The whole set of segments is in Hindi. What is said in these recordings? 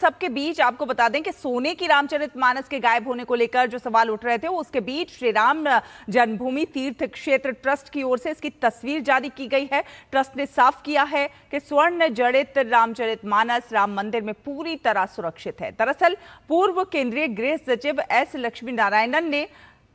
सबके बीच आपको बता दें कि सोने की रामचरितमानस के गायब होने को लेकर जो सवाल उठ रहे थे उसके बीच श्री राम जन्मभूमि तीर्थ क्षेत्र ट्रस्ट की ओर से इसकी तस्वीर जारी की गई है। ट्रस्ट ने साफ किया है कि स्वर्ण जड़ित रामचरितमानस राम मंदिर में पूरी तरह सुरक्षित है। दरअसल पूर्व केंद्रीय गृह सचिव एस लक्ष्मी नारायणन ने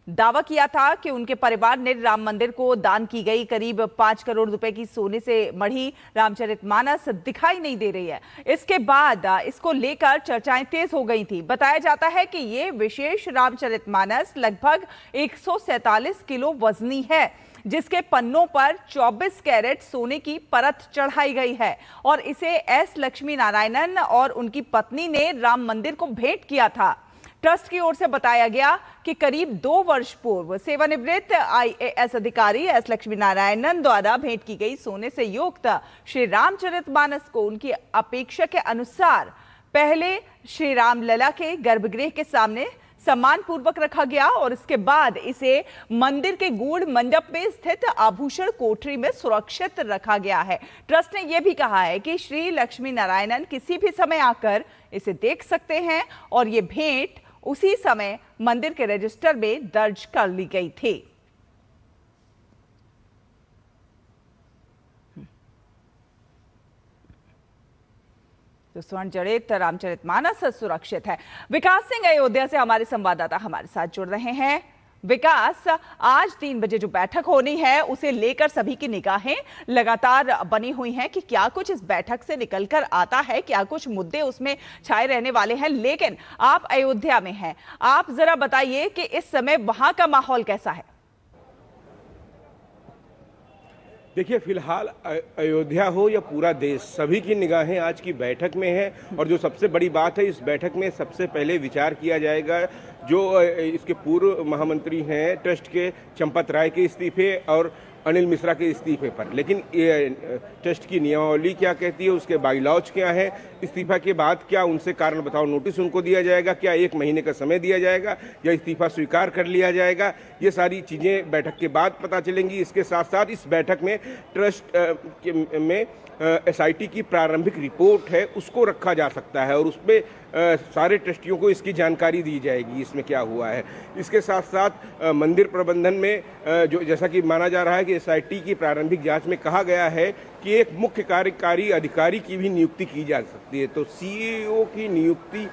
दावा किया था कि उनके परिवार ने राम मंदिर को दान की गई करीब 5 करोड़ रुपए की सोने से मढ़ी रामचरितमानस दिखाई नहीं दे रही है। इसके बाद इसको लेकर चर्चाएं तेज हो गई थी। बताया जाता है कि ये विशेष रामचरितमानस लगभग 147 किलो वजनी है, जिसके पन्नों पर 24 कैरेट सोने की परत चढ़ाई गई है और इसे एस लक्ष्मी नारायणन और उनकी पत्नी ने राम मंदिर को भेंट किया था। ट्रस्ट की ओर से बताया गया कि करीब 2 वर्ष पूर्व सेवानिवृत्त IAS अधिकारी एस लक्ष्मी नारायणन द्वारा भेंट की गई सोने से युक्त श्री रामचरितमानस को उनकी अपेक्षा के अनुसार पहले श्री राम लला के गर्भगृह के सामने सम्मान पूर्वक रखा गया और इसके बाद इसे मंदिर के गूढ़ मंडप में स्थित आभूषण कोठरी में सुरक्षित रखा गया है। ट्रस्ट ने यह भी कहा है कि श्री लक्ष्मी नारायणन किसी भी समय आकर इसे देख सकते हैं और ये भेंट उसी समय मंदिर के रजिस्टर में दर्ज कर ली गई थी। तो स्वर्ण जड़ित रामचरितमानस सुरक्षित है। विकास सिंह अयोध्या से हमारे संवाददाता हमारे साथ जुड़ रहे हैं। विकास, आज 3 बजे जो बैठक होनी है उसे लेकर सभी की निगाहें लगातार बनी हुई हैं कि क्या कुछ इस बैठक से निकलकर आता है, क्या कुछ मुद्दे उसमें छाए रहने वाले हैं। लेकिन आप अयोध्या में हैं, आप जरा बताइए कि इस समय वहां का माहौल कैसा है। देखिए, फिलहाल अयोध्या हो या पूरा देश, सभी की निगाहें आज की बैठक में है और जो सबसे बड़ी बात है, इस बैठक में सबसे पहले विचार किया जाएगा जो इसके पूर्व महामंत्री हैं ट्रस्ट के, चंपत राय के इस्तीफे और अनिल मिश्रा के इस्तीफे पर। लेकिन ट्रस्ट की नियमावली क्या कहती है, उसके बाईलॉज क्या है, इस्तीफा के बाद क्या उनसे कारण बताओ नोटिस उनको दिया जाएगा, क्या 1 महीने का समय दिया जाएगा या इस्तीफा स्वीकार कर लिया जाएगा, ये सारी चीज़ें बैठक के बाद पता चलेंगी। इसके साथ साथ इस बैठक में ट्रस्ट में SIT की प्रारंभिक रिपोर्ट है उसको रखा जा सकता है और उसमें सारे ट्रस्टियों को इसकी जानकारी दी जाएगी, इसमें क्या हुआ है। इसके साथ साथ मंदिर प्रबंधन में जो जैसा कि माना जा रहा है कि SIT की प्रारंभिक जांच में कहा गया है कि एक मुख्य कार्यकारी अधिकारी की भी नियुक्ति की जा सकती है, तो CEO की नियुक्ति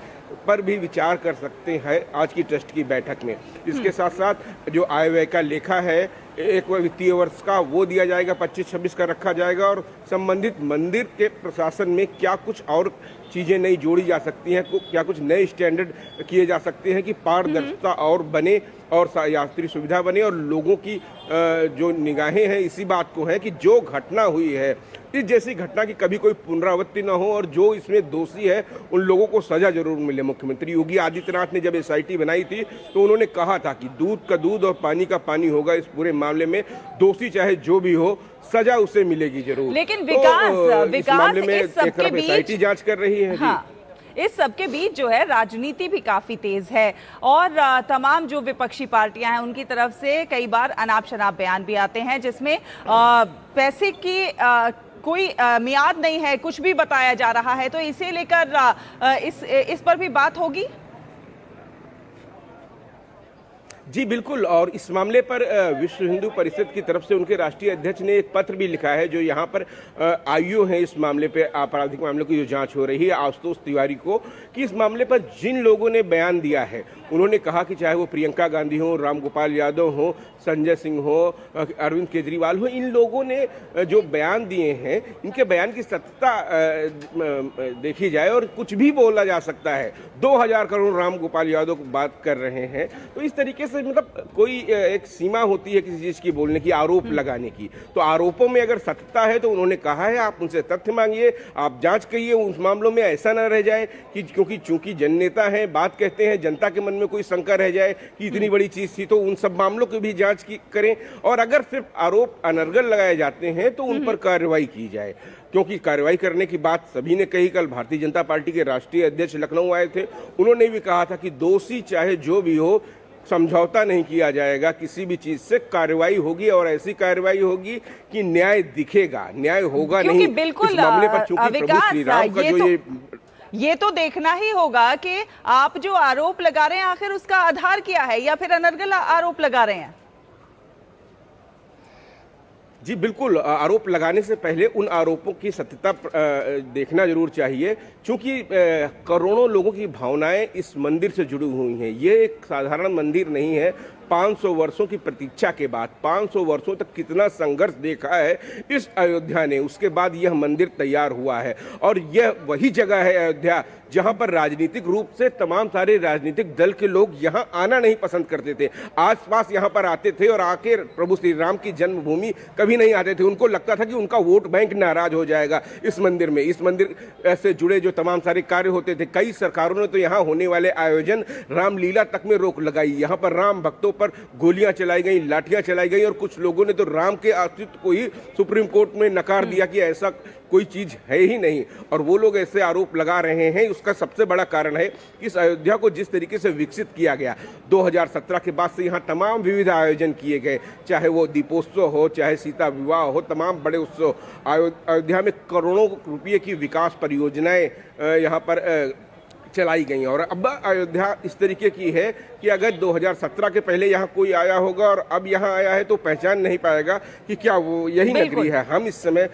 पर भी विचार कर सकते हैं आज की ट्रस्ट की बैठक में। इसके साथ साथ जो आय व्यय का लेखा है एक वित्तीय वर्ष का वो दिया जाएगा, 25-26 का रखा जाएगा और संबंधित मंदिर के प्रशासन में क्या कुछ और चीज़ें नई जोड़ी जा सकती हैं, क्या कुछ नए स्टैंडर्ड किए जा सकते हैं कि पारदर्शिता और बने और यात्री सुविधा बने और लोगों की जो निगाहें हैं इसी बात को है कि जो घटना हुई है इस जैसी घटना की कभी कोई पुनरावृत्ति न हो और जो इसमें दोषी है उन लोगों को सजा जरूर मिले। मुख्यमंत्री योगी आदित्यनाथ ने जब SIT बनाई थी तो उन्होंने कहा था कि दूध का दूध और पानी का पानी होगा, इस पूरे मामले में दोषी चाहे जो भी हो सजा उसे मिलेगी जरूर। लेकिन विकास इस मामले में एक तरफ SIT जांच कर रही है। हाँ, इस सबके बीच जो है राजनीति भी काफी तेज है और तमाम जो विपक्षी पार्टियां हैं उनकी तरफ से कई बार अनाप शनाप बयान भी आते हैं जिसमें पैसे की कोई मियाद नहीं है, कुछ भी बताया जा रहा है। तो इसे लेकर इस पर भी बात होगी। जी बिल्कुल, और इस मामले पर विश्व हिंदू परिषद की तरफ से उनके राष्ट्रीय अध्यक्ष ने एक पत्र भी लिखा है जो यहाँ पर IO है इस मामले पे, आपराधिक मामलों की जो जांच हो रही है, आशुतोष तिवारी को, कि इस मामले पर जिन लोगों ने बयान दिया है उन्होंने कहा कि चाहे वो प्रियंका गांधी हो, रामगोपाल यादव हो, संजय सिंह हो, अरविंद केजरीवाल हो, इन लोगों ने जो बयान दिए हैं इनके बयान की सत्यता देखी जाए और कुछ भी बोला जा सकता है। 2000 करोड़ रामगोपाल यादव को बात कर रहे हैं, तो इस तरीके से मतलब कोई एक सीमा होती है किसी चीज की बोलने की, आरोप लगाने की। तो आरोपों में अगर सत्यता है तो उन्होंने कहा है आप उनसे तथ्य मांगिए, आप जांच करिए उस मामलों में, ऐसा ना रह जाए कि क्योंकि चूंकि जननेता हैं, बात कहते हैं, जनता के मन में कोई शंका रह जाए कि इतनी बड़ी चीज थी, तो उन सब मामलों की भी जांच करें और अगर सिर्फ आरोप अनर्गल लगाए जाते हैं तो उन पर कार्रवाई की जाए, क्योंकि कार्रवाई करने की बात सभी ने कही। कल भारतीय जनता पार्टी के राष्ट्रीय अध्यक्ष लखनऊ आए थे, उन्होंने भी कहा था कि दोषी चाहे जो भी हो समझौता नहीं किया जाएगा, किसी भी चीज से कार्रवाई होगी और ऐसी कार्रवाई होगी कि न्याय दिखेगा, न्याय होगा नहीं। बिल्कुल इस मामले पर चूंकि प्रभु श्री राम का जो ये ये तो देखना ही होगा कि आप जो आरोप लगा रहे हैं आखिर उसका आधार क्या है, या फिर अनर्गल आरोप लगा रहे हैं? जी बिल्कुल, आरोप लगाने से पहले उन आरोपों की सत्यता देखना जरूर चाहिए, क्योंकि करोड़ों लोगों की भावनाएं इस मंदिर से जुड़ी हुई हैं। ये एक साधारण मंदिर नहीं है। 500 वर्षों की प्रतीक्षा के बाद, 500 वर्षों तक कितना संघर्ष देखा है इस अयोध्या ने, उसके बाद यह मंदिर तैयार हुआ है। और यह वही जगह है अयोध्या जहां पर राजनीतिक रूप से तमाम सारे राजनीतिक दल के लोग यहां आना नहीं पसंद करते थे। आसपास यहां पर आते थे और आके प्रभु श्री राम की जन्मभूमि कभी नहीं आते थे। उनको लगता था कि उनका वोट बैंक नाराज हो जाएगा इस मंदिर में। इस मंदिर से जुड़े जो तमाम सारे कार्य होते थे, कई सरकारों ने तो यहाँ होने वाले आयोजन रामलीला तक में रोक लगाई। यहाँ पर राम भक्तों पर गोलियां चलाई गई, लाठियां चलाई गई, और कुछ लोगों ने तो राम के अस्तित्व को ही सुप्रीम कोर्ट में नकार दिया कि ऐसा कोई चीज है ही नहीं। और वो लोग ऐसे आरोप लगा रहे हैं। उसका सबसे बड़ा कारण है कि इस अयोध्या को जिस तरीके से विकसित किया गया, 2017 के बाद से यहाँ तमाम विविध आयोजन किए गए, चाहे वो दीपोत्सव हो, चाहे सीता विवाह हो, तमाम बड़े उत्सव। अयोध्या में करोड़ों रुपये की विकास परियोजनाएं यहाँ पर चलाई गई। और अब अयोध्या इस तरीके की है कि अगर 2017 के पहले यहाँ कोई आया होगा और अब यहाँ आया है तो पहचान नहीं पाएगा कि क्या वो यही नगरी है। हम इस समय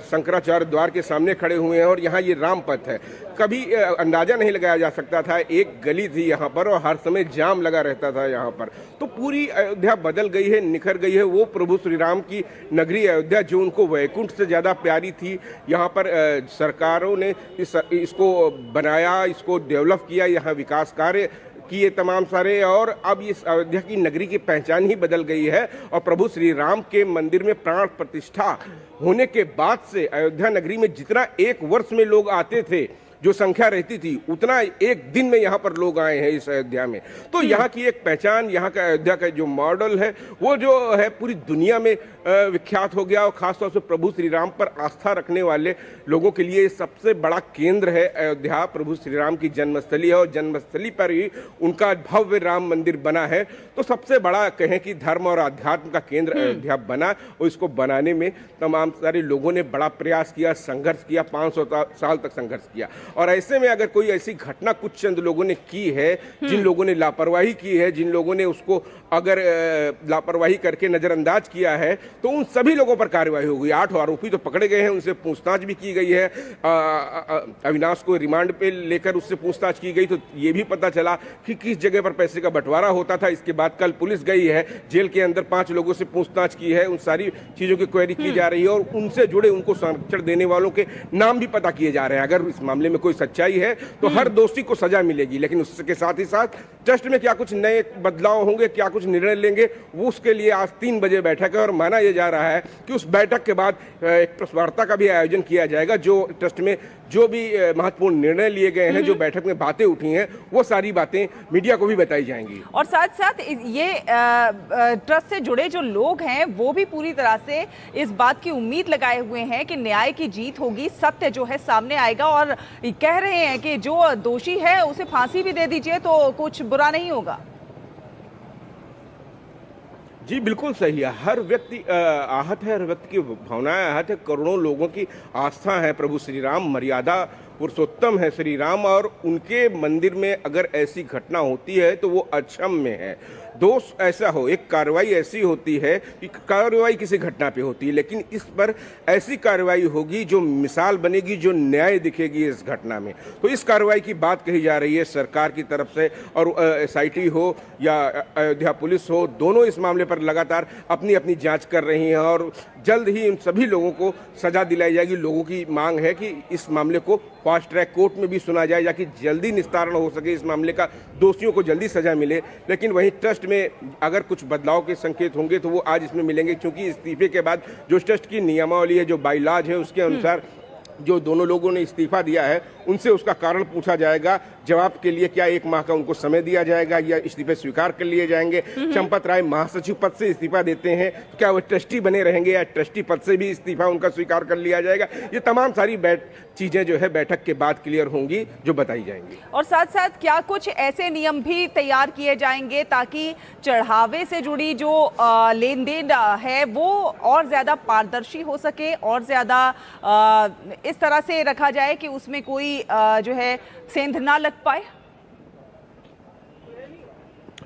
शंकराचार्य द्वार के सामने खड़े हुए हैं और यहाँ ये राम पथ है। कभी अंदाजा नहीं लगाया जा सकता था। एक गली थी यहाँ पर और हर समय जाम लगा रहता था यहाँ पर। तो पूरी अयोध्या बदल गई है, निखर गई है। वो प्रभु श्री राम की नगरी अयोध्या जो उनको वैकुंठ से ज़्यादा प्यारी थी, यहाँ पर सरकारों ने इसको बनाया, इसको डेवलप किया, यहाँ विकास कार्य किए तमाम सारे। और अब इस अयोध्या की नगरी की पहचान ही बदल गई है। और प्रभु श्री राम के मंदिर में प्राण प्रतिष्ठा होने के बाद से अयोध्या नगरी में जितना एक वर्ष में लोग आते थे, जो संख्या रहती थी, उतना एक दिन में यहाँ पर लोग आए हैं इस अयोध्या में। तो यहाँ की एक पहचान, यहाँ का अयोध्या का जो मॉडल है वो जो है पूरी दुनिया में विख्यात हो गया। और खासतौर से प्रभु श्री राम पर आस्था रखने वाले लोगों के लिए सबसे बड़ा केंद्र है अयोध्या। प्रभु श्री राम की जन्मस्थली है और जन्मस्थली पर ही उनका भव्य राम मंदिर बना है। तो सबसे बड़ा कहें कि धर्म और आध्यात्म का केंद्र अयोध्या बना, और इसको बनाने में तमाम सारे लोगों ने बड़ा प्रयास किया, संघर्ष किया, 500 साल तक संघर्ष किया। और ऐसे में अगर कोई ऐसी घटना कुछ चंद लोगों ने की है, जिन लोगों ने लापरवाही की है, जिन लोगों ने उसको अगर लापरवाही करके नजरअंदाज किया है, तो उन सभी लोगों पर कार्रवाई होगी। 8 आरोपी तो पकड़े गए हैं, उनसे पूछताछ भी की गई है। अविनाश को रिमांड पे लेकर उससे पूछताछ की गई, तो ये भी पता चला कि किस जगह पर पैसे का बंटवारा होता था। इसके बाद कल पुलिस गई है, जेल के अंदर 5 लोगों से पूछताछ की है, उन सारी चीजों की क्वेरी की जा रही है और उनसे जुड़े, उनको संरक्षण देने वालों के नाम भी पता किए जा रहे हैं। अगर इस मामले में कोई सच्चाई है तो हर दोषी को सजा मिलेगी, लेकिन उसके साथ ही साथ ट्रस्ट में क्या कुछ नए बदलाव होंगे, क्या कुछ निर्णय लेंगे, वो उसके लिए आज 3 बजे बैठक है। और माना यह जा रहा है कि उस बैठक के बाद एक प्रेस वार्ता का भी आयोजन किया जाएगा, जो ट्रस्ट में जो भी महत्वपूर्ण निर्णय लिए गए हैं, जो बैठक में बातें उठी हैं, वो सारी बातें मीडिया को भी बताई जाएंगी। और साथ साथ ये ट्रस्ट से जुड़े जो लोग हैं वो भी पूरी तरह से इस बात की उम्मीद लगाए हुए हैं कि न्याय की जीत होगी, सत्य जो है सामने आएगा। और कह रहे हैं कि जो दोषी है उसे फांसी भी दे दीजिए तो कुछ बुरा नहीं होगा। जी बिल्कुल सही है। हर व्यक्ति आहत है, हर व्यक्ति की भावनाएं आहत है। करोड़ों लोगों की आस्था है प्रभु श्री राम, मर्यादा पुरुषोत्तम है श्री राम, और उनके मंदिर में अगर ऐसी घटना होती है तो वो अक्षम्य है। दोष ऐसा हो, एक कार्रवाई ऐसी होती है कि कार्रवाई किसी घटना पे होती है, लेकिन इस पर ऐसी कार्रवाई होगी जो मिसाल बनेगी, जो न्याय दिखेगी इस घटना में। तो इस कार्रवाई की बात कही जा रही है सरकार की तरफ से, और SIT हो या अयोध्या पुलिस हो, दोनों इस मामले पर लगातार अपनी अपनी जांच कर रही हैं और जल्द ही इन सभी लोगों को सजा दिलाई जाएगी। लोगों की मांग है कि इस मामले को फास्ट ट्रैक कोर्ट में भी सुना जाए, ताकि जल्दी निस्तारण हो सके इस मामले का, दोषियों को जल्दी सजा मिले। लेकिन वहीं ट्रस्ट में अगर कुछ बदलाव के संकेत होंगे तो वो आज इसमें मिलेंगे, क्योंकि इस्तीफे के बाद जो ट्रस्ट की नियमावली है, जो बाइलॉज है, उसके अनुसार जो दोनों लोगों ने इस्तीफा दिया है उनसे उसका कारण पूछा जाएगा। जवाब के लिए क्या 1 माह का उनको समय दिया जाएगा या इस्तीफे स्वीकार कर लिए जाएंगे। चंपत राय महासचिव पद से इस्तीफा देते हैं तो क्या वो ट्रस्टी बने रहेंगे या ट्रस्टी पद से भी इस्तीफा उनका स्वीकार कर लिया जाएगा। ये तमाम सारी चीजें जो है बैठक के बाद क्लियर होंगी, जो बताई जाएंगी। और साथ साथ क्या कुछ ऐसे नियम भी तैयार किए जाएंगे ताकि चढ़ावे से जुड़ी जो लेन देन है वो और ज्यादा पारदर्शी हो सके, और ज्यादा इस तरह से रखा जाए कि उसमें कोई जो है सेंध ना लग पाए?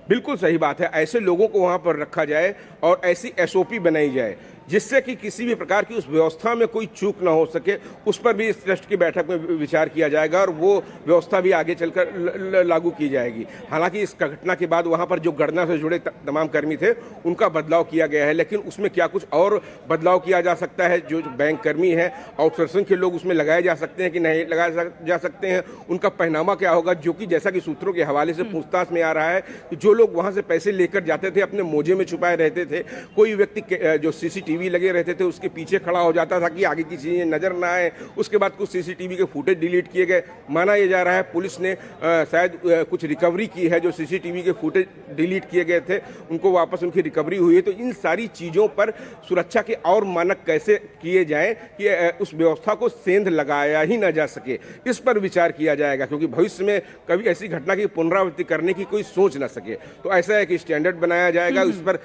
बिल्कुल सही बात है। ऐसे लोगों को वहां पर रखा जाए और ऐसी एसओपी बनाई जाए जिससे कि किसी भी प्रकार की उस व्यवस्था में कोई चूक ना हो सके। उस पर भी इस ट्रस्ट की बैठक में विचार किया जाएगा और वो व्यवस्था भी आगे चलकर लागू की जाएगी। हालांकि इस घटना के बाद वहां पर जो गणना से जुड़े तमाम कर्मी थे उनका बदलाव किया गया है, लेकिन उसमें क्या कुछ और बदलाव किया जा सकता है? जो बैंक कर्मी है, आउटसोर्सिंग के लोग उसमें लगाए जा सकते हैं कि नहीं लगाए जा सकते हैं? उनका पहनावा क्या होगा? जो कि जैसा कि सूत्रों के हवाले से पूछताछ में आ रहा है कि जो लोग वहां से पैसे लेकर जाते थे अपने मोजे में छुपाए रहते थे, कोई व्यक्ति जो सीसीटीवी लगे रहते थे उसके पीछे खड़ा हो जाता था कि आगे की चीजें नजर ना आए। उसके बाद कुछ सीसीटीवी के फुटेज डिलीट किए गए। माना यह जा रहा है पुलिस ने शायद कुछ रिकवरी की है, जो सीसीटीवी के फुटेज डिलीट किए गए थे उनको वापस उनकी रिकवरी हुई है। तो इन सारी चीजों पर सुरक्षा के और मानक कैसे किए जाएं कि उस व्यवस्था को सेंध लगाया ही ना जा सके, इस पर विचार किया जाएगा, क्योंकि भविष्य में कभी ऐसी घटना की पुनरावृत्ति करने की कोई सोच ना सके। तो ऐसा है कि स्टैंडर्ड बनाया जाएगा, उस पर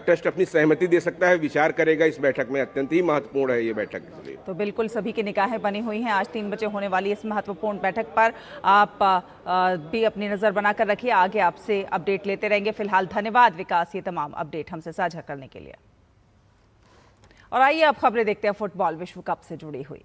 ट्रस्ट अपनी सहमति दे सकता है, विचार करेगा। इस बैठक में अत्यंत ही महत्वपूर्ण है ये बैठक। तो बिल्कुल सभी की निगाहें बनी हुई हैं आज 3 बजे होने वाली इस महत्वपूर्ण बैठक पर। आप भी अपनी नजर बनाकर रखिए, आगे आपसे अपडेट लेते रहेंगे। फिलहाल धन्यवाद विकास, ये तमाम अपडेट हमसे साझा करने के लिए। और आइए अब खबरें देखते हैं फुटबॉल विश्व कप से जुड़ी हुई।